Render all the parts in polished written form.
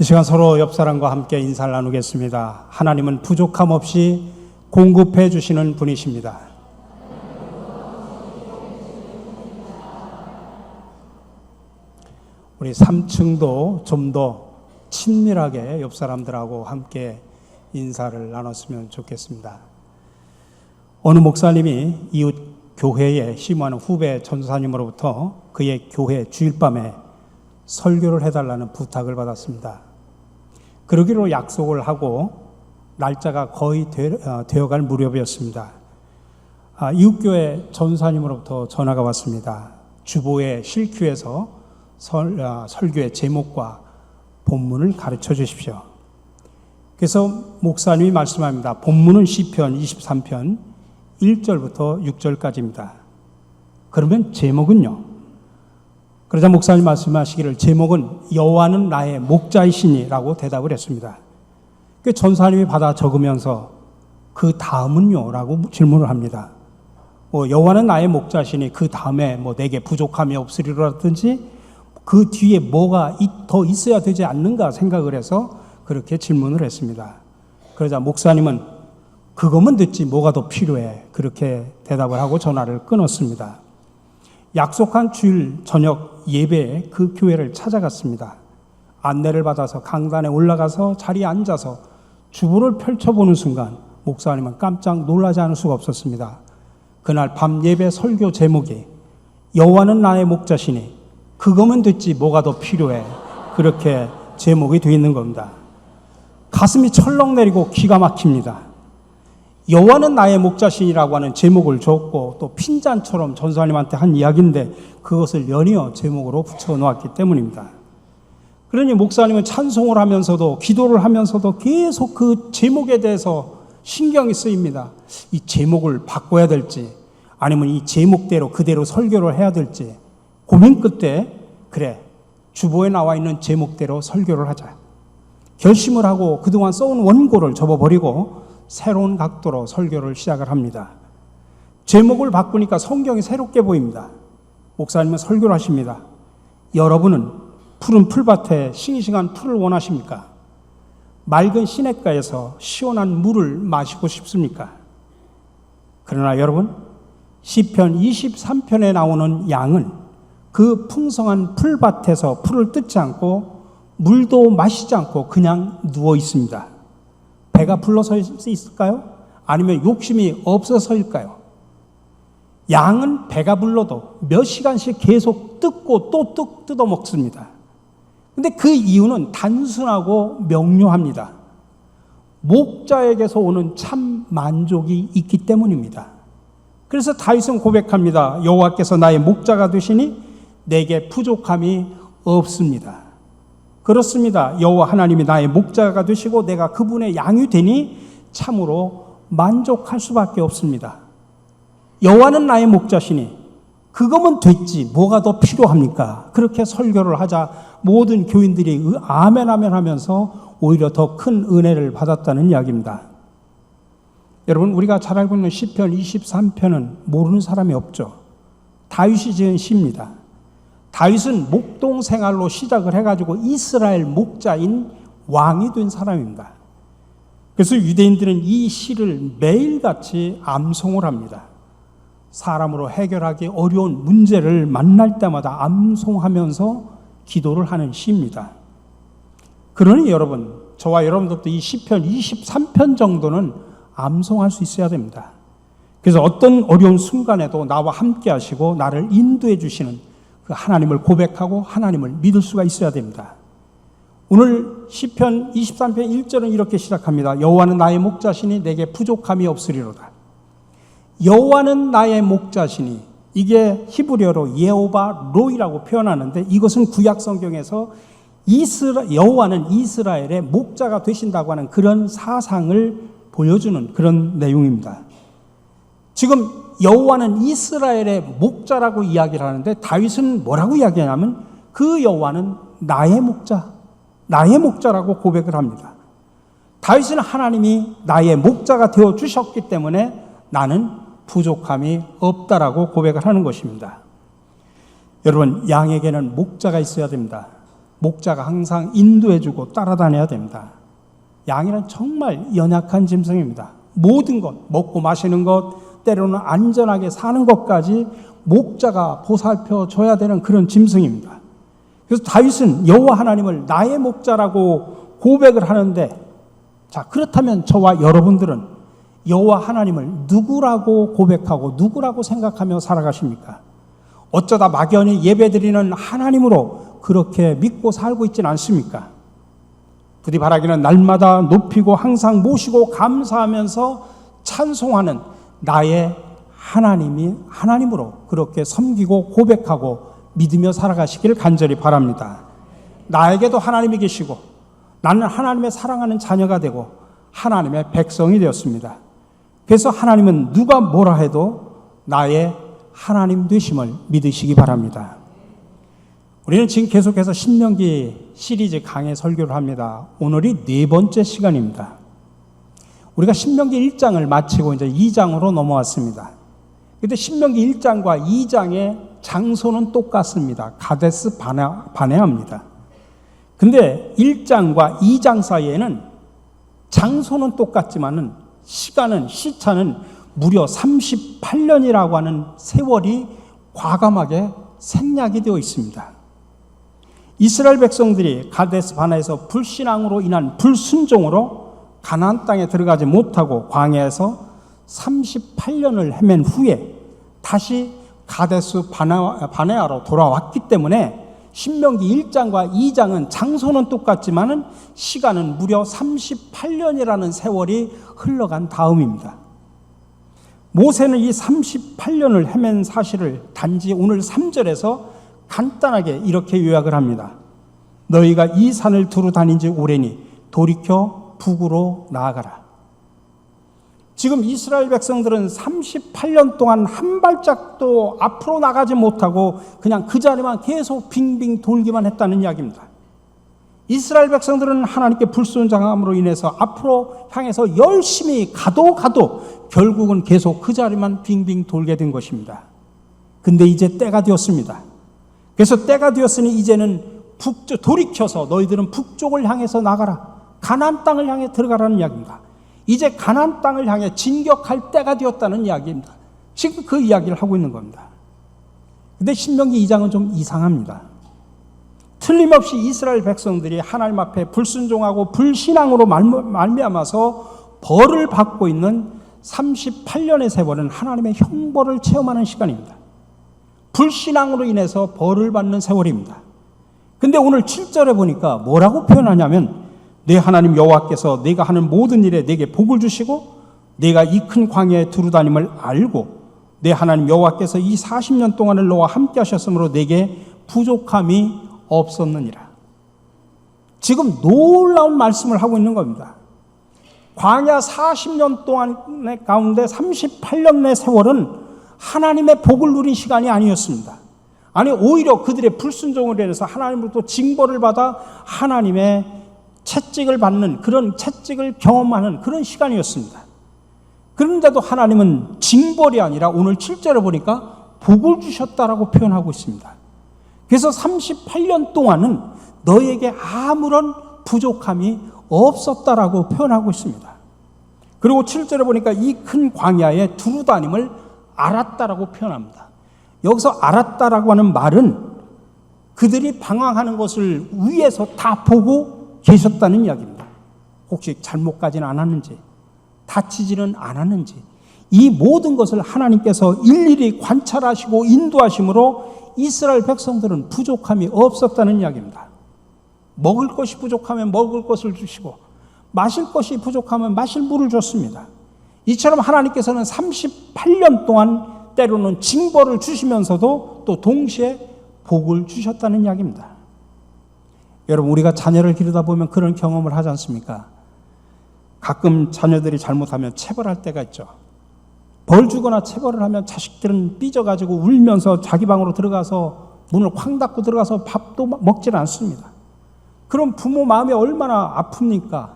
이 시간 서로 옆 사람과 함께 인사를 나누겠습니다. 하나님은 부족함 없이 공급해 주시는 분이십니다. 우리 3층도 좀 더 친밀하게 옆 사람들하고 함께 인사를 나눴으면 좋겠습니다. 어느 목사님이 이웃 교회에 심호하는 후배 전도사님으로부터 그의 교회 주일밤에 설교를 해달라는 부탁을 받았습니다. 그러기로 약속을 하고 날짜가 거의 되어갈 무렵이었습니다. 이웃교회 전도사님으로부터 전화가 왔습니다. 주보의 실큐에서 설교의 제목과 본문을 가르쳐 주십시오. 그래서 목사님이 말씀합니다. 본문은 시편 23편 1절부터 6절까지입니다. 그러면 제목은요? 그러자 목사님 말씀하시기를 제목은 여호와는 나의 목자이시니 라고 대답을 했습니다. 그 전사님이 받아 적으면서 그 다음은요? 라고 질문을 합니다. 여호와는 나의 목자시니 그 다음에 내게 부족함이 없으리라든지 그 뒤에 뭐가 더 있어야 되지 않는가 생각을 해서 그렇게 질문을 했습니다. 그러자 목사님은 그거면 됐지 뭐가 더 필요해 그렇게 대답을 하고 전화를 끊었습니다. 약속한 주일 저녁 예배에 그 교회를 찾아갔습니다. 안내를 받아서 강단에 올라가서 자리에 앉아서 주보를 펼쳐보는 순간 목사님은 깜짝 놀라지 않을 수가 없었습니다. 그날 밤 예배 설교 제목이 여호와는 나의 목자시니 그거면 됐지 뭐가 더 필요해 그렇게 제목이 되어 있는 겁니다. 가슴이 철렁 내리고 기가 막힙니다. 여호와는 나의 목자신이라고 하는 제목을 줬고 또 핀잔처럼 전사님한테 한 이야기인데 그것을 연이어 제목으로 붙여놓았기 때문입니다. 그러니 목사님은 찬송을 하면서도 기도를 하면서도 계속 그 제목에 대해서 신경이 쓰입니다. 이 제목을 바꿔야 될지 아니면 이 제목대로 그대로 설교를 해야 될지 고민 끝에 그래 주보에 나와 있는 제목대로 설교를 하자 결심을 하고 그동안 써온 원고를 접어버리고 새로운 각도로 설교를 시작을 합니다. 제목을 바꾸니까 성경이 새롭게 보입니다. 목사님은 설교를 하십니다. 여러분은 푸른 풀밭에 싱싱한 풀을 원하십니까? 맑은 시냇가에서 시원한 물을 마시고 싶습니까? 그러나 여러분, 시편 23편에 나오는 양은 그 풍성한 풀밭에서 풀을 뜯지 않고 물도 마시지 않고 그냥 누워 있습니다. 배가 불러서 있을까요? 아니면 욕심이 없어서일까요? 양은 배가 불러도 몇 시간씩 계속 뜯고 또 뜯어 먹습니다. 근데 그 이유는 단순하고 명료합니다. 목자에게서 오는 참 만족이 있기 때문입니다. 그래서 다윗은 고백합니다. 여호와께서 나의 목자가 되시니 내게 부족함이 없습니다. 그렇습니다. 여호와 하나님이 나의 목자가 되시고 내가 그분의 양이 되니 참으로 만족할 수밖에 없습니다. 여호와는 나의 목자시니 그거면 됐지 뭐가 더 필요합니까? 그렇게 설교를 하자 모든 교인들이 아멘 아멘 하면서 오히려 더 큰 은혜를 받았다는 이야기입니다. 여러분 우리가 잘 알고 있는 시편 23편은 모르는 사람이 없죠. 다윗이 지은 시입니다. 다윗은 목동 생활로 시작을 해가지고 이스라엘 목자인 왕이 된 사람입니다. 그래서 유대인들은 이 시를 매일같이 암송을 합니다. 사람으로 해결하기 어려운 문제를 만날 때마다 암송하면서 기도를 하는 시입니다. 그러니 여러분, 저와 여러분들도 이 시편 23편 정도는 암송할 수 있어야 됩니다. 그래서 어떤 어려운 순간에도 나와 함께 하시고 나를 인도해 주시는 그 하나님을 고백하고 하나님을 믿을 수가 있어야 됩니다. 오늘 시편 23편 1절은 이렇게 시작합니다. 여호와는 나의 목자시니 내게 부족함이 없으리로다. 여호와는 나의 목자시니 이게 히브리어로 예호바 로이라고 표현하는데 이것은 구약 성경에서 여호와는 이스라엘의 목자가 되신다고 하는 그런 사상을 보여주는 그런 내용입니다. 지금 여호와는 이스라엘의 목자라고 이야기를 하는데 다윗은 뭐라고 이야기하냐면 그 여호와는 나의 목자라고 고백을 합니다. 다윗은 하나님이 나의 목자가 되어 주셨기 때문에 나는 부족함이 없다라고 고백을 하는 것입니다. 여러분, 양에게는 목자가 있어야 됩니다. 목자가 항상 인도해주고 따라다녀야 됩니다. 양이란 정말 연약한 짐승입니다. 모든 것, 먹고 마시는 것, 때로는 안전하게 사는 것까지 목자가 보살펴 줘야 되는 그런 짐승입니다. 그래서 다윗은 여호와 하나님을 나의 목자라고 고백을 하는데, 자, 그렇다면 저와 여러분들은 여호와 하나님을 누구라고 고백하고 누구라고 생각하며 살아가십니까? 어쩌다 막연히 예배드리는 하나님으로 그렇게 믿고 살고 있지는 않습니까? 부디 바라기는 날마다 높이고 항상 모시고 감사하면서 찬송하는 나의 하나님으로 그렇게 섬기고 고백하고 믿으며 살아가시길 간절히 바랍니다. 나에게도 하나님이 계시고 나는 하나님의 사랑하는 자녀가 되고 하나님의 백성이 되었습니다. 그래서 하나님은 누가 뭐라 해도 나의 하나님 되심을 믿으시기 바랍니다. 우리는 지금 계속해서 신명기 시리즈 강해 설교를 합니다. 오늘이 4번째 시간입니다. 우리가 신명기 1장을 마치고 이제 2장으로 넘어왔습니다. 그런데 신명기 1장과 2장의 장소는 똑같습니다. 가데스 바네아입니다. 근데 1장과 2장 사이에는 장소는 똑같지만은 시차는 무려 38년이라고 하는 세월이 과감하게 생략이 되어 있습니다. 이스라엘 백성들이 가데스 바네아에서 불신앙으로 인한 불순종으로 가나안 땅에 들어가지 못하고 광야에서 38년을 헤맨 후에 다시 가데스 바네아로 돌아왔기 때문에 신명기 1장과 2장은 장소는 똑같지만은 시간은 무려 38년이라는 세월이 흘러간 다음입니다. 모세는 이 38년을 헤맨 사실을 단지 오늘 3절에서 간단하게 이렇게 요약을 합니다. 너희가 이 산을 두루 다닌 지 오래니 돌이켜 북으로 나아가라. 지금 이스라엘 백성들은 38년 동안 한 발짝도 앞으로 나가지 못하고 그냥 그 자리만 계속 빙빙 돌기만 했다는 이야기입니다. 이스라엘 백성들은 하나님께 불순종함으로 인해서 앞으로 향해서 열심히 가도 결국은 계속 그 자리만 빙빙 돌게 된 것입니다. 근데 이제 때가 되었습니다. 그래서 때가 되었으니 이제는 돌이켜서 너희들은 북쪽을 향해서 나가라. 가나안 땅을 향해 들어가라는 이야기입니다. 이제 가나안 땅을 향해 진격할 때가 되었다는 이야기입니다. 지금 그 이야기를 하고 있는 겁니다. 근데 신명기 2장은 좀 이상합니다. 틀림없이 이스라엘 백성들이 하나님 앞에 불순종하고 불신앙으로 말미암아서 벌을 받고 있는 38년의 세월은 하나님의 형벌을 체험하는 시간입니다. 불신앙으로 인해서 벌을 받는 세월입니다. 근데 오늘 7절에 보니까 뭐라고 표현하냐면 내 하나님 여호와께서 내가 하는 모든 일에 내게 복을 주시고 내가 이 큰 광야에 두루다님을 알고 내 하나님 여호와께서 이 40년 동안을 너와 함께 하셨으므로 내게 부족함이 없었느니라. 지금 놀라운 말씀을 하고 있는 겁니다. 광야 40년 동안의 가운데 38년의 세월은 하나님의 복을 누린 시간이 아니었습니다. 아니 오히려 그들의 불순종을 인해서 하나님으로부터 징벌을 받아 하나님의 채찍을 받는 그런 채찍을 경험하는 그런 시간이었습니다. 그런데도 하나님은 징벌이 아니라 오늘 7절에 보니까 복을 주셨다라고 표현하고 있습니다. 그래서 38년 동안은 너희에게 아무런 부족함이 없었다라고 표현하고 있습니다. 그리고 7절에 보니까 이 큰 광야에 두루다님을 알았다라고 표현합니다. 여기서 알았다라고 하는 말은 그들이 방황하는 것을 위에서 다 보고 계셨다는 이야기입니다. 혹시 잘못 가지는 않았는지, 다치지는 않았는지, 이 모든 것을 하나님께서 일일이 관찰하시고 인도하심으로 이스라엘 백성들은 부족함이 없었다는 이야기입니다. 먹을 것이 부족하면 먹을 것을 주시고 마실 것이 부족하면 마실 물을 줬습니다. 이처럼 하나님께서는 38년 동안 때로는 징벌을 주시면서도 또 동시에 복을 주셨다는 이야기입니다. 여러분, 우리가 자녀를 기르다 보면 그런 경험을 하지 않습니까? 가끔 자녀들이 잘못하면 체벌할 때가 있죠. 벌 주거나 체벌을 하면 자식들은 삐져가지고 울면서 자기 방으로 들어가서 문을 쾅 닫고 들어가서 밥도 먹질 않습니다. 그럼 부모 마음이 얼마나 아픕니까?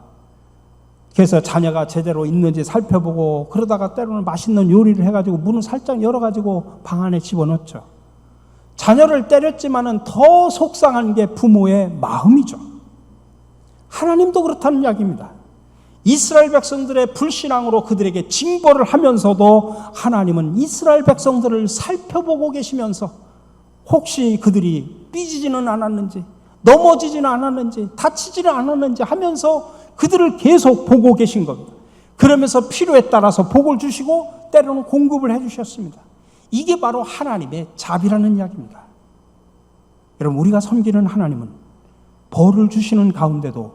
그래서 자녀가 제대로 있는지 살펴보고 그러다가 때로는 맛있는 요리를 해가지고 문을 살짝 열어가지고 방 안에 집어넣죠. 자녀를 때렸지만은 더 속상한 게 부모의 마음이죠. 하나님도 그렇다는 이야기입니다. 이스라엘 백성들의 불신앙으로 그들에게 징벌을 하면서도 하나님은 이스라엘 백성들을 살펴보고 계시면서 혹시 그들이 삐지지는 않았는지, 넘어지지는 않았는지, 다치지는 않았는지 하면서 그들을 계속 보고 계신 겁니다. 그러면서 필요에 따라서 복을 주시고 때로는 공급을 해주셨습니다. 이게 바로 하나님의 자비라는 이야기입니다. 여러분, 우리가 섬기는 하나님은 벌을 주시는 가운데도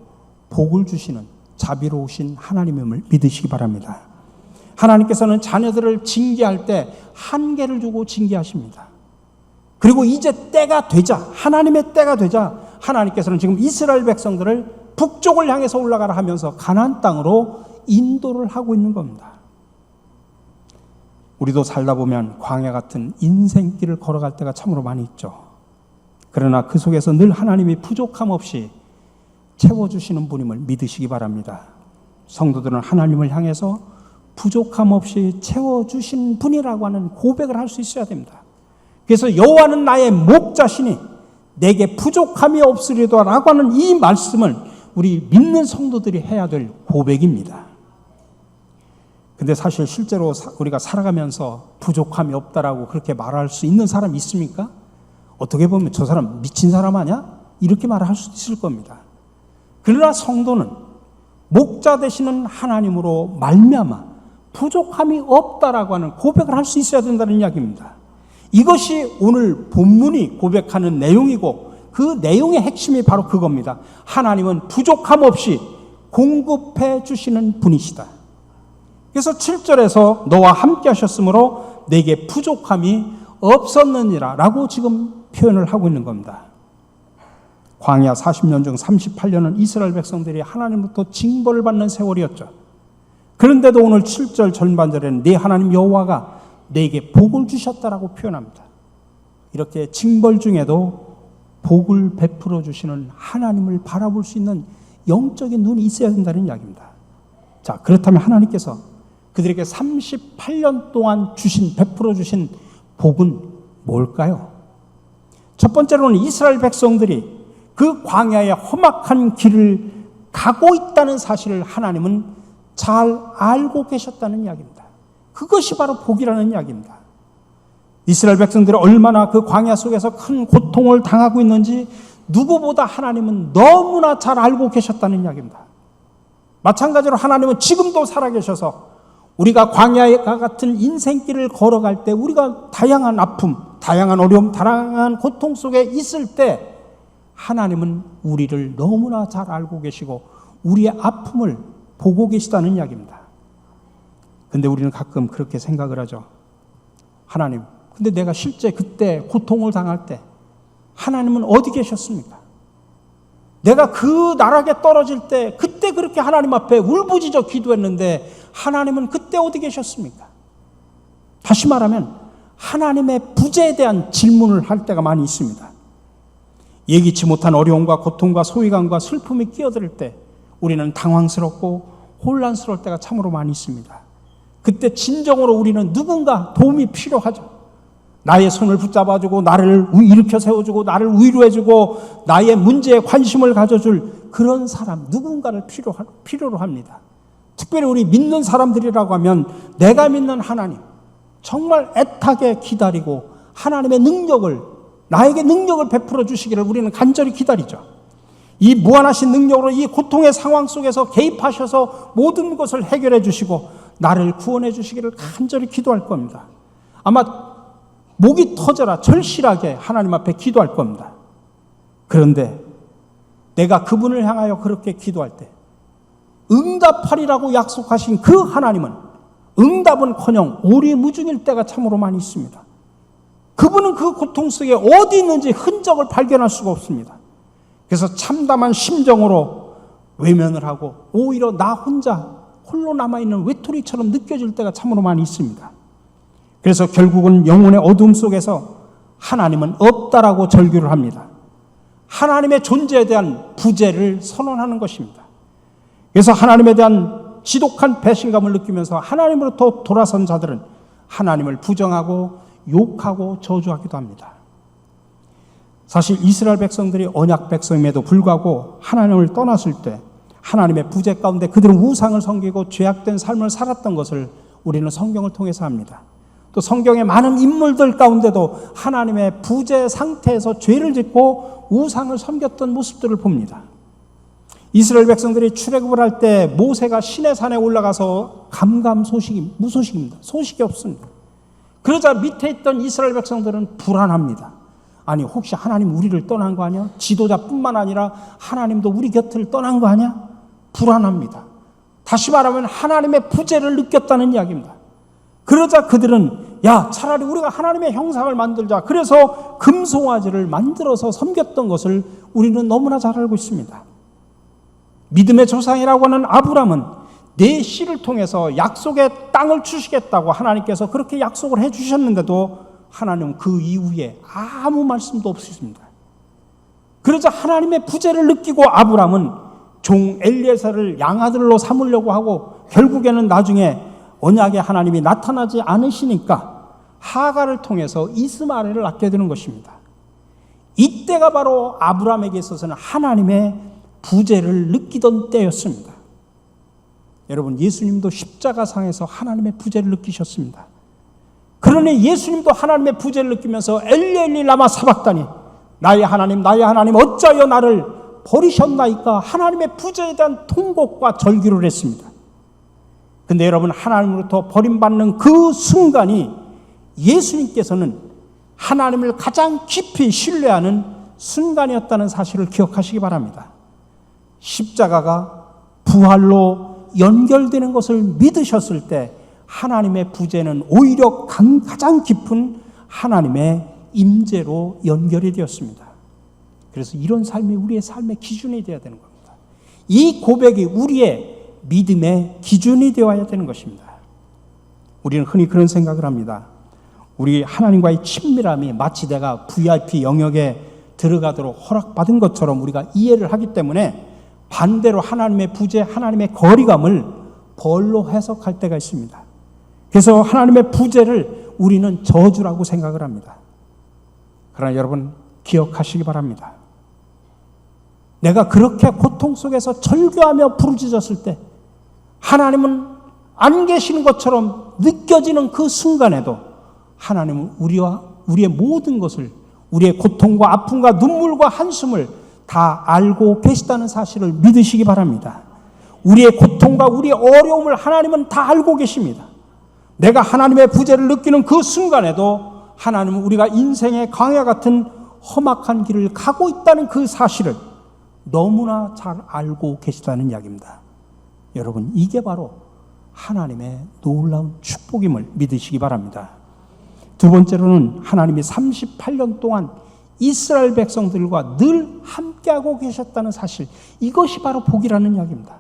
복을 주시는 자비로우신 하나님임을 믿으시기 바랍니다. 하나님께서는 자녀들을 징계할 때 한계를 주고 징계하십니다. 그리고 이제 때가 되자, 하나님의 때가 되자 하나님께서는 지금 이스라엘 백성들을 북쪽을 향해서 올라가라 하면서 가나안 땅으로 인도를 하고 있는 겁니다. 우리도 살다 보면 광야 같은 인생길을 걸어갈 때가 참으로 많이 있죠. 그러나 그 속에서 늘 하나님이 부족함 없이 채워주시는 분임을 믿으시기 바랍니다. 성도들은 하나님을 향해서 부족함 없이 채워주신 분이라고 하는 고백을 할 수 있어야 됩니다. 그래서 여호와는 나의 목자시니 내게 부족함이 없으리로라고 하는 이 말씀을 우리 믿는 성도들이 해야 될 고백입니다. 근데 사실 실제로 우리가 살아가면서 부족함이 없다라고 그렇게 말할 수 있는 사람이 있습니까? 어떻게 보면 저 사람 미친 사람 아니야? 이렇게 말할 수도 있을 겁니다. 그러나 성도는 목자 되시는 하나님으로 말미암아 부족함이 없다라고 하는 고백을 할 수 있어야 된다는 이야기입니다. 이것이 오늘 본문이 고백하는 내용이고 그 내용의 핵심이 바로 그겁니다. 하나님은 부족함 없이 공급해 주시는 분이시다. 그래서 7절에서 너와 함께 하셨으므로 내게 부족함이 없었느니라 라고 지금 표현을 하고 있는 겁니다. 광야 40년 중 38년은 이스라엘 백성들이 하나님으로부터 징벌을 받는 세월이었죠. 그런데도 오늘 7절 전반절에는 네 하나님 여호와가 내게 복을 주셨다라고 표현합니다. 이렇게 징벌 중에도 복을 베풀어 주시는 하나님을 바라볼 수 있는 영적인 눈이 있어야 된다는 이야기입니다. 자, 그렇다면 하나님께서 그들에게 38년 동안 베풀어 주신 복은 뭘까요? 첫 번째로는 이스라엘 백성들이 그 광야의 험악한 길을 가고 있다는 사실을 하나님은 잘 알고 계셨다는 이야기입니다. 그것이 바로 복이라는 이야기입니다. 이스라엘 백성들이 얼마나 그 광야 속에서 큰 고통을 당하고 있는지 누구보다 하나님은 너무나 잘 알고 계셨다는 이야기입니다. 마찬가지로 하나님은 지금도 살아계셔서 우리가 광야와 같은 인생길을 걸어갈 때 우리가 다양한 아픔, 다양한 어려움, 다양한 고통 속에 있을 때 하나님은 우리를 너무나 잘 알고 계시고 우리의 아픔을 보고 계시다는 이야기입니다. 근데 우리는 가끔 그렇게 생각을 하죠. 하나님, 근데 내가 실제 그때 고통을 당할 때 하나님은 어디 계셨습니까? 내가 그 나락에 떨어질 때 그때 그렇게 하나님 앞에 울부짖어 기도했는데 하나님은 그때 어디 계셨습니까? 다시 말하면 하나님의 부재에 대한 질문을 할 때가 많이 있습니다. 예기치 못한 어려움과 고통과 소외감과 슬픔이 끼어들 때 우리는 당황스럽고 혼란스러울 때가 참으로 많이 있습니다. 그때 진정으로 우리는 누군가 도움이 필요하죠. 나의 손을 붙잡아주고 나를 일으켜 세워주고 나를 위로해주고 나의 문제에 관심을 가져줄 그런 사람 누군가를 필요로 합니다. 특별히 우리 믿는 사람들이라고 하면 내가 믿는 하나님 정말 애타게 기다리고 하나님의 능력을 나에게 능력을 베풀어 주시기를 우리는 간절히 기다리죠. 이 무한하신 능력으로 이 고통의 상황 속에서 개입하셔서 모든 것을 해결해 주시고 나를 구원해 주시기를 간절히 기도할 겁니다. 아마 목이 터져라 절실하게 하나님 앞에 기도할 겁니다. 그런데 내가 그분을 향하여 그렇게 기도할 때 응답하리라고 약속하신 그 하나님은 응답은커녕 오리무중일 때가 참으로 많이 있습니다. 그분은 그 고통 속에 어디 있는지 흔적을 발견할 수가 없습니다. 그래서 참담한 심정으로 외면을 하고 오히려 나 혼자 홀로 남아있는 외톨이처럼 느껴질 때가 참으로 많이 있습니다. 그래서 결국은 영혼의 어둠 속에서 하나님은 없다라고 절규를 합니다. 하나님의 존재에 대한 부재를 선언하는 것입니다. 그래서 하나님에 대한 지독한 배신감을 느끼면서 하나님으로부터 돌아선 자들은 하나님을 부정하고 욕하고 저주하기도 합니다. 사실 이스라엘 백성들이 언약 백성임에도 불구하고 하나님을 떠났을 때 하나님의 부재 가운데 그들은 우상을 섬기고 죄악된 삶을 살았던 것을 우리는 성경을 통해서 합니다. 또 성경의 많은 인물들 가운데도 하나님의 부재 상태에서 죄를 짓고 우상을 섬겼던 모습들을 봅니다. 이스라엘 백성들이 출애굽을 할 때 모세가 시내 산에 올라가서 무소식입니다. 소식이 없습니다. 그러자 밑에 있던 이스라엘 백성들은 불안합니다. 아니 혹시 하나님 우리를 떠난 거 아니야? 지도자뿐만 아니라 하나님도 우리 곁을 떠난 거 아니야? 불안합니다. 다시 말하면 하나님의 부재를 느꼈다는 이야기입니다. 그러자 그들은 야 차라리 우리가 하나님의 형상을 만들자. 그래서 금송아지를 만들어서 섬겼던 것을 우리는 너무나 잘 알고 있습니다. 믿음의 조상이라고 하는 아브람은 내 씨를 통해서 약속의 땅을 주시겠다고 하나님께서 그렇게 약속을 해주셨는데도 하나님은 그 이후에 아무 말씀도 없으십니다. 그러자 하나님의 부재를 느끼고 아브람은 종 엘리에셀을 양아들로 삼으려고 하고 결국에는 나중에 언약의 하나님이 나타나지 않으시니까 하갈을 통해서 이스마엘을 낳게 되는 것입니다. 이때가 바로 아브람에게 있어서는 하나님의 부재를 느끼던 때였습니다. 여러분 예수님도 십자가상에서 하나님의 부재를 느끼셨습니다. 그러니 예수님도 하나님의 부재를 느끼면서 엘리 엘리 라마 사박다니 나의 하나님 어찌하여 나를 버리셨나이까 하나님의 부재에 대한 통곡과 절규를 했습니다. 근데 여러분 하나님으로부터 버림받는 그 순간이 예수님께서는 하나님을 가장 깊이 신뢰하는 순간이었다는 사실을 기억하시기 바랍니다. 십자가가 부활로 연결되는 것을 믿으셨을 때 하나님의 부재는 오히려 가장 깊은 하나님의 임재로 연결이 되었습니다. 그래서 이런 삶이 우리의 삶의 기준이 되어야 되는 겁니다. 이 고백이 우리의 믿음의 기준이 되어야 되는 것입니다. 우리는 흔히 그런 생각을 합니다. 우리 하나님과의 친밀함이 마치 내가 VIP 영역에 들어가도록 허락받은 것처럼 우리가 이해를 하기 때문에 반대로 하나님의 부재, 하나님의 거리감을 벌로 해석할 때가 있습니다. 그래서 하나님의 부재를 우리는 저주라고 생각을 합니다. 그러나 여러분 기억하시기 바랍니다. 내가 그렇게 고통 속에서 절규하며 부르짖었을 때 하나님은 안 계시는 것처럼 느껴지는 그 순간에도 하나님은 우리의 모든 것을 우리의 고통과 아픔과 눈물과 한숨을 다 알고 계시다는 사실을 믿으시기 바랍니다. 우리의 고통과 우리의 어려움을 하나님은 다 알고 계십니다. 내가 하나님의 부재를 느끼는 그 순간에도 하나님은 우리가 인생의 광야 같은 험악한 길을 가고 있다는 그 사실을 너무나 잘 알고 계시다는 이야기입니다. 여러분 이게 바로 하나님의 놀라운 축복임을 믿으시기 바랍니다. 두 번째로는 하나님이 38년 동안 이스라엘 백성들과 늘 함께하고 계셨다는 사실, 이것이 바로 복이라는 이야기입니다.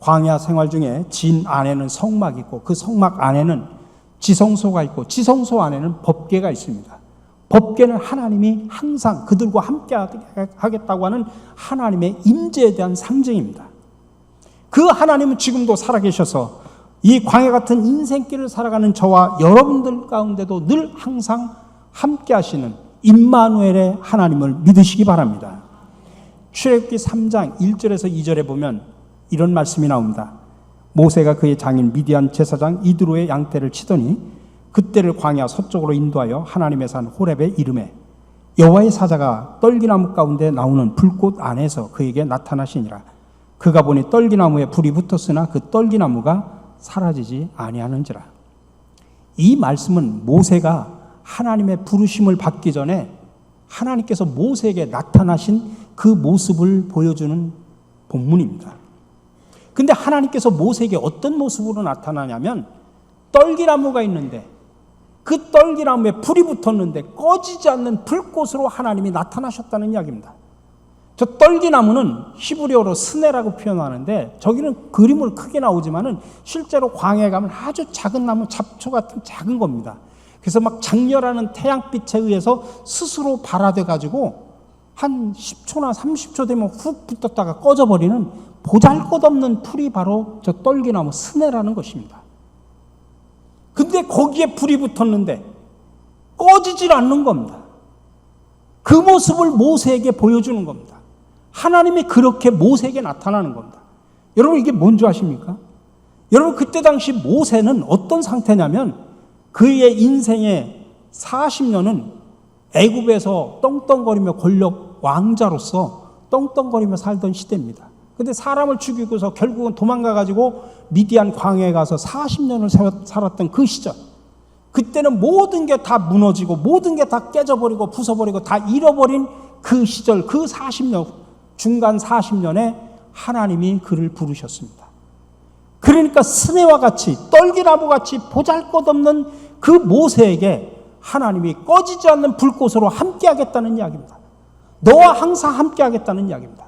광야 생활 중에 진 안에는 성막이 있고 그 성막 안에는 지성소가 있고 지성소 안에는 법궤가 있습니다. 법궤는 하나님이 항상 그들과 함께 하겠다고 하는 하나님의 임재에 대한 상징입니다. 그 하나님은 지금도 살아계셔서 이 광야 같은 인생길을 살아가는 저와 여러분들 가운데도 늘 항상 함께 하시는 임마누엘의 하나님을 믿으시기 바랍니다. 출애굽기 3장 1절에서 2절에 보면 이런 말씀이 나옵니다. 모세가 그의 장인 미디안 제사장 이드로의 양떼를 치더니 그때를 광야 서쪽으로 인도하여 하나님의 산 호렙에 이르매 여호와의 사자가 떨기나무 가운데 나오는 불꽃 안에서 그에게 나타나시니라. 그가 보니 떨기나무에 불이 붙었으나 그 떨기나무가 사라지지 아니하는지라. 이 말씀은 모세가 하나님의 부르심을 받기 전에 하나님께서 모세에게 나타나신 그 모습을 보여주는 본문입니다. 근데 하나님께서 모세에게 어떤 모습으로 나타나냐면 떨기나무가 있는데 그 떨기나무에 불이 붙었는데 꺼지지 않는 불꽃으로 하나님이 나타나셨다는 이야기입니다. 저 떨기나무는 히브리어로 스네라고 표현하는데 저기는 그림으로 크게 나오지만은 실제로 광야에 가면 아주 작은 나무 잡초 같은 작은 겁니다. 그래서 막 장렬하는 태양빛에 의해서 스스로 발화돼 가지고 한 10초나 30초 되면 훅 붙었다가 꺼져버리는 보잘것없는 풀이 바로 저 떨기나무 스네라는 것입니다. 근데 거기에 불이 붙었는데 꺼지질 않는 겁니다. 그 모습을 모세에게 보여주는 겁니다. 하나님이 그렇게 모세에게 나타나는 겁니다. 여러분, 이게 뭔지 아십니까? 여러분, 그때 당시 모세는 어떤 상태냐면 그의 인생의 40년은 애굽에서 떵떵거리며 권력 왕자로서 떵떵거리며 살던 시대입니다. 근데 사람을 죽이고서 결국은 도망가가지고 미디안 광야에 가서 40년을 살았던 그 시절, 그때는 모든 게 다 무너지고 모든 게 다 깨져버리고 부숴버리고 다 잃어버린 그 시절, 그 40년, 중간 40년에 하나님이 그를 부르셨습니다. 그러니까 스네와 같이, 떨기나무 같이 보잘것없는 그 모세에게 하나님이 꺼지지 않는 불꽃으로 함께하겠다는 이야기입니다. 너와 항상 함께하겠다는 이야기입니다.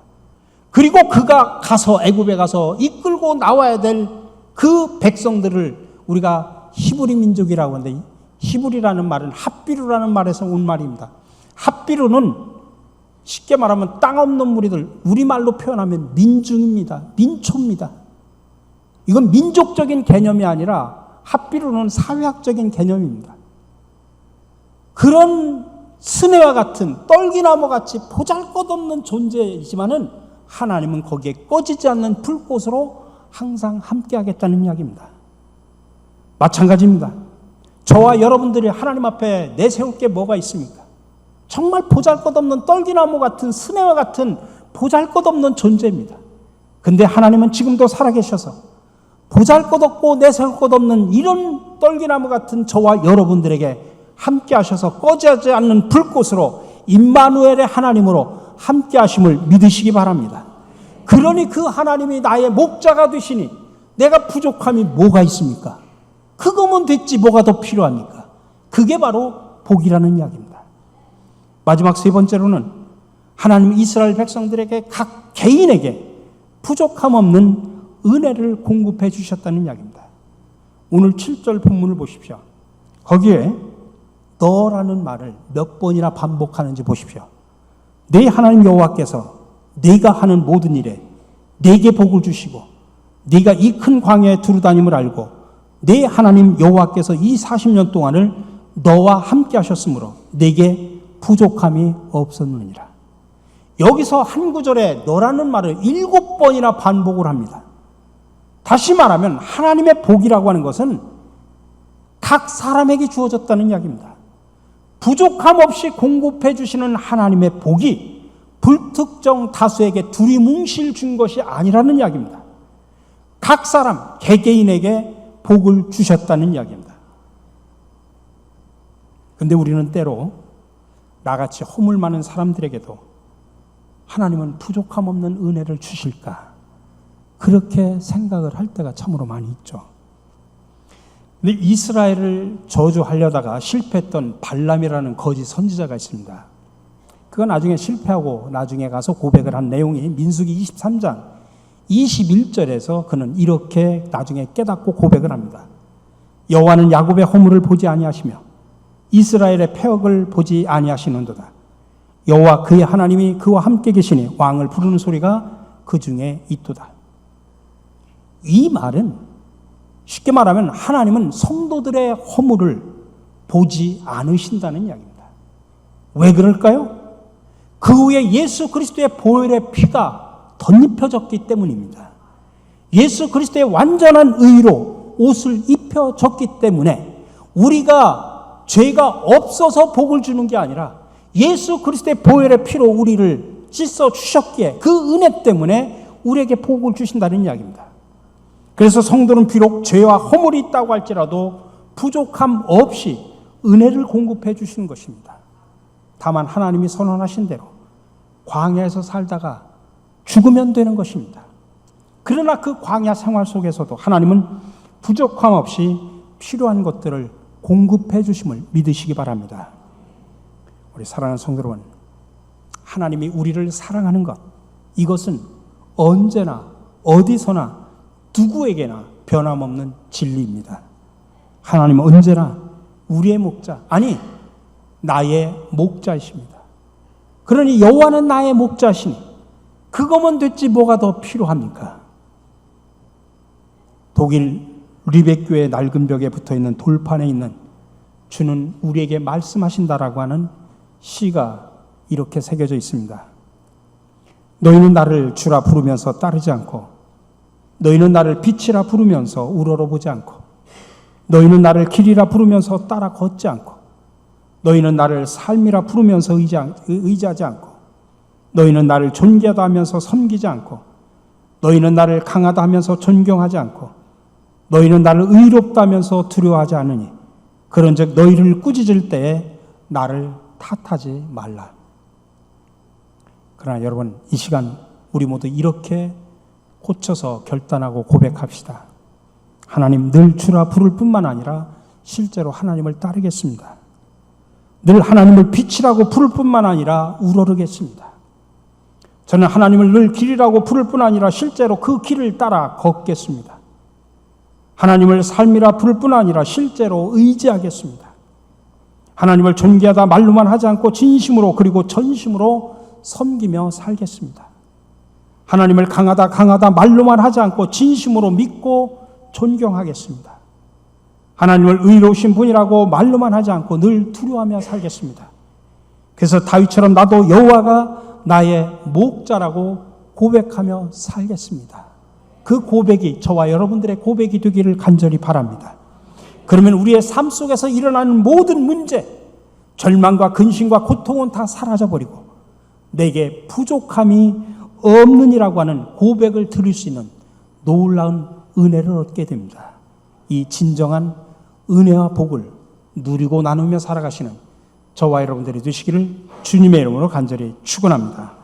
그리고 그가 가서 애굽에 가서 이끌고 나와야 될 그 백성들을 우리가 히브리 민족이라고 하는데, 히브리라는 말은 핫비루라는 말에서 온 말입니다. 핫비루는 쉽게 말하면 땅 없는 무리들, 우리말로 표현하면 민중입니다. 민초입니다. 이건 민족적인 개념이 아니라 핫비루는 사회학적인 개념입니다. 그런 스네와 같은 떨기나무 같이 보잘것없는 존재이지만은 하나님은 거기에 꺼지지 않는 불꽃으로 항상 함께하겠다는 이야기입니다. 마찬가지입니다. 저와 여러분들이 하나님 앞에 내세울 게 뭐가 있습니까? 정말 보잘것없는 떨기나무 같은 스네와 같은 보잘것없는 존재입니다. 근데 하나님은 지금도 살아계셔서 보잘것없고 내세울 것 없는 이런 떨기나무 같은 저와 여러분들에게 함께 하셔서 꺼지지 않는 불꽃으로 임마누엘의 하나님으로 함께 하심을 믿으시기 바랍니다. 그러니 그 하나님이 나의 목자가 되시니 내가 부족함이 뭐가 있습니까? 그거면 됐지 뭐가 더 필요합니까? 그게 바로 복이라는 이야기입니다. 마지막 세 번째로는 하나님 이스라엘 백성들에게 각 개인에게 부족함 없는 은혜를 공급해 주셨다는 이야기입니다. 오늘 7절 본문을 보십시오. 거기에 너라는 말을 몇 번이나 반복하는지 보십시오. 내 하나님 여호와께서 네가 하는 모든 일에 네게 복을 주시고 네가 이 큰 광야에 두루다님을 알고 네 하나님 여호와께서 이 40년 동안을 너와 함께 하셨으므로 네게 부족함이 없었느니라. 여기서 한 구절에 너라는 말을 7번이나 반복을 합니다. 다시 말하면 하나님의 복이라고 하는 것은 각 사람에게 주어졌다는 이야기입니다. 부족함 없이 공급해 주시는 하나님의 복이 불특정 다수에게 두리뭉실 준 것이 아니라는 이야기입니다. 각 사람 개개인에게 복을 주셨다는 이야기입니다. 그런데 우리는 때로 나같이 허물 많은 사람들에게도 하나님은 부족함 없는 은혜를 주실까? 그렇게 생각을 할 때가 참으로 많이 있죠. 근데 이스라엘을 저주하려다가 실패했던 발람이라는 거짓 선지자가 있습니다. 그건 나중에 실패하고 나중에 가서 고백을 한 내용이 민수기 23장 21절에서 그는 이렇게 나중에 깨닫고 고백을 합니다. 여호와는 야곱의 허물을 보지 아니하시며 이스라엘의 패역을 보지 아니하시는도다. 여호와 그의 하나님이 그와 함께 계시니 왕을 부르는 소리가 그 중에 있도다. 이 말은 쉽게 말하면 하나님은 성도들의 허물을 보지 않으신다는 이야기입니다. 왜 그럴까요? 그 위에 예수 그리스도의 보혈의 피가 덧입혀졌기 때문입니다. 예수 그리스도의 완전한 의로 옷을 입혀졌기 때문에 우리가 죄가 없어서 복을 주는 게 아니라 예수 그리스도의 보혈의 피로 우리를 씻어 주셨기에 그 은혜 때문에 우리에게 복을 주신다는 이야기입니다. 그래서 성도는 비록 죄와 허물이 있다고 할지라도 부족함 없이 은혜를 공급해 주시는 것입니다. 다만 하나님이 선언하신 대로 광야에서 살다가 죽으면 되는 것입니다. 그러나 그 광야 생활 속에서도 하나님은 부족함 없이 필요한 것들을 공급해 주심을 믿으시기 바랍니다. 우리 사랑하는 성도 여러분, 하나님이 우리를 사랑하는 것, 이것은 언제나 어디서나 누구에게나 변함없는 진리입니다. 하나님은 언제나 우리의 목자, 아니 나의 목자이십니다. 그러니 여호와는 나의 목자시니 그거면 됐지 뭐가 더 필요합니까? 독일 리벡교의 낡은 벽에 붙어있는 돌판에 있는 주는 우리에게 말씀하신다라고 하는 시가 이렇게 새겨져 있습니다. 너희는 나를 주라 부르면서 따르지 않고, 너희는 나를 빛이라 부르면서 우러러보지 않고, 너희는 나를 길이라 부르면서 따라 걷지 않고, 너희는 나를 삶이라 부르면서 의지하지 않고, 너희는 나를 존귀하다 하면서 섬기지 않고, 너희는 나를 강하다 하면서 존경하지 않고, 너희는 나를 의롭다 하면서 두려워하지 않으니 그런즉 너희를 꾸짖을 때에 나를 탓하지 말라. 그러나 여러분, 이 시간 우리 모두 이렇게 고쳐서 결단하고 고백합시다. 하나님, 늘 주라 부를 뿐만 아니라 실제로 하나님을 따르겠습니다. 늘 하나님을 빛이라고 부를 뿐만 아니라 우러르겠습니다. 저는 하나님을 늘 길이라고 부를 뿐 아니라 실제로 그 길을 따라 걷겠습니다. 하나님을 삶이라 부를 뿐 아니라 실제로 의지하겠습니다. 하나님을 존귀하다 말로만 하지 않고 진심으로 그리고 전심으로 섬기며 살겠습니다. 하나님을 강하다 말로만 하지 않고 진심으로 믿고 존경하겠습니다. 하나님을 의로우신 분이라고 말로만 하지 않고 늘 두려워하며 살겠습니다. 그래서 다윗처럼 나도 여호와가 나의 목자라고 고백하며 살겠습니다. 그 고백이 저와 여러분들의 고백이 되기를 간절히 바랍니다. 그러면 우리의 삶 속에서 일어나는 모든 문제, 절망과 근심과 고통은 다 사라져버리고 내게 부족함이 없느니라고 하는 고백을 들을 수 있는 놀라운 은혜를 얻게 됩니다. 이 진정한 은혜와 복을 누리고 나누며 살아가시는 저와 여러분들이 되시기를 주님의 이름으로 간절히 축원합니다.